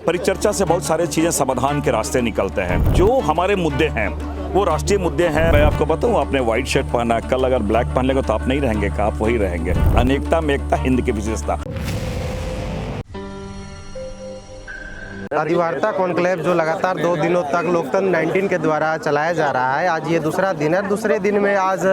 परिचर्चा से बहुत सारी चीज़ें समाधान के रास्ते निकलते हैं। जो हमारे मुद्दे हैं वो राष्ट्रीय मुद्दे हैं। मैं आपको बताऊं, आपने व्हाइट शर्ट पहना, कल अगर ब्लैक पहन लेंगे तो आप नहीं रहेंगे का, आप वही रहेंगे। अनेकता में एकता हिंद की विशेषता। आदिवार्ता कॉन्क्लेव जो लगातार 2 दिनों तक लोकतंत्र 19 के द्वारा चलाया जा रहा है, आज ये दूसरा दिन है। दूसरे दिन में आज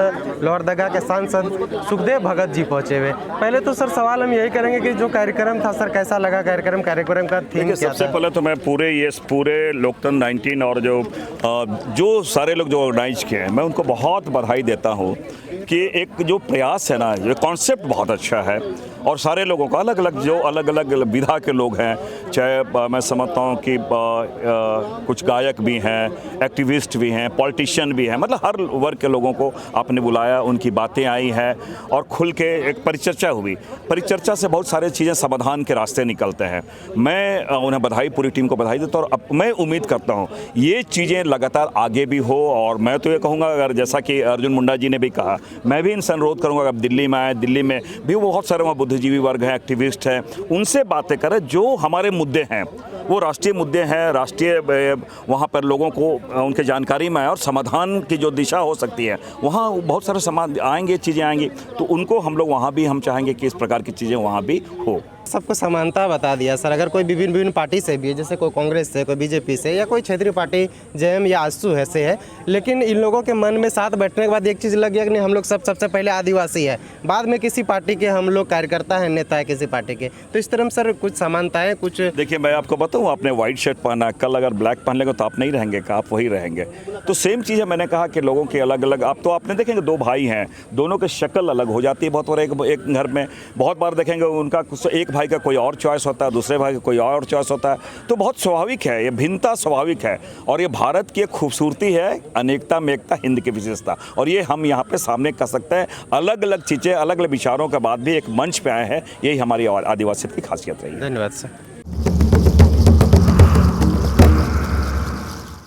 लोहरदगा के सांसद सुखदेव भगत जी पहुंचे हुए। पहले तो सर सवाल हम यही करेंगे कि जो कार्यक्रम था सर, कैसा लगा कार्यक्रम का थीम क्या सबसे था? पहले तो मैं पूरे लोकतंत्र 19 और जो सारे लोग जो ऑर्गेनाइज किए हैं, मैं उनको बहुत बधाई देता हूँ कि एक जो प्रयास है ना, ये कॉन्सेप्ट बहुत अच्छा है। और सारे लोगों को अलग अलग विधा के लोग हैं, चाहे मैं समझता हूँ कि कुछ गायक भी हैं, एक्टिविस्ट भी हैं, पॉलिटिशियन भी हैं, मतलब हर वर्ग के लोगों को आपने बुलाया, उनकी बातें आई हैं और खुल के एक परिचर्चा हुई। परिचर्चा से बहुत सारी चीज़ें समाधान के रास्ते निकलते हैं। मैं उन्हें बधाई, पूरी टीम को बधाई देता हूँ। और अब मैं उम्मीद करता हूँ ये चीज़ें लगातार आगे भी हो। और मैं तो ये कहूँगा, अगर जैसा कि अर्जुन मुंडा जी ने भी कहा, मैं भी इनसे अनुरोध करूँगा कि दिल्ली में आए। दिल्ली में भी बहुत सारे वहाँ बुद्धिजीवी वर्ग हैं, एक्टिविस्ट हैं, उनसे बातें करें। जो हमारे मुद्दे हैं वो राष्ट्रीय मुद्दे हैं, राष्ट्रीय वहाँ पर लोगों को उनके जानकारी में आए और समाधान की जो दिशा हो सकती है, वहाँ बहुत सारे समाधान आएंगे, चीज़ें आएंगी, तो उनको हम लोग वहाँ भी हम चाहेंगे कि इस प्रकार की चीज़ें वहाँ भी हो। सबको समानता बता दिया सर। अगर कोई विभिन्न पार्टी से भी है, जैसे कोई कांग्रेस से, कोई बीजेपी से, या कोई क्षेत्रीय पार्टी जेएम या आजसू है से है, लेकिन इन लोगों के मन में साथ बैठने के बाद एक चीज़ लग गया कि नहीं, हम लोग सबसे पहले आदिवासी है, बाद में किसी पार्टी के हम लोग कार्यकर्ता हैं, नेता है किसी पार्टी के। तो इस तरह सर कुछ समानताएं कुछ। देखिए, मैं आपको बताऊँ, आपने व्हाइट शर्ट पहना, कल अगर ब्लैक पहन लेंगे तो आप नहीं रहेंगे का, आप वही रहेंगे। तो सेम चीज़ है। मैंने कहा कि लोगों के अलग अलग, आप तो आपने देखेंगे 2 भाई हैं, दोनों की शक्ल अलग हो जाती है बहुत बार। एक घर में बहुत बार देखेंगे उनका एक भाई का कोई और चॉइस होता है, दूसरे भाई का कोई और चॉइस होता है। तो बहुत स्वाभाविक है, ये भिन्नता स्वाभाविक है। और ये भारत की एक खूबसूरती है, अनेकता में एकता हिंद की विशेषता। और ये हम यहाँ पे सामने कर सकते हैं। अलग अलग चीज़ें, अलग अलग विचारों के बाद भी एक मंच पे आए हैं। यही हमारी आदिवासी की खासियत रही है। धन्यवाद सर।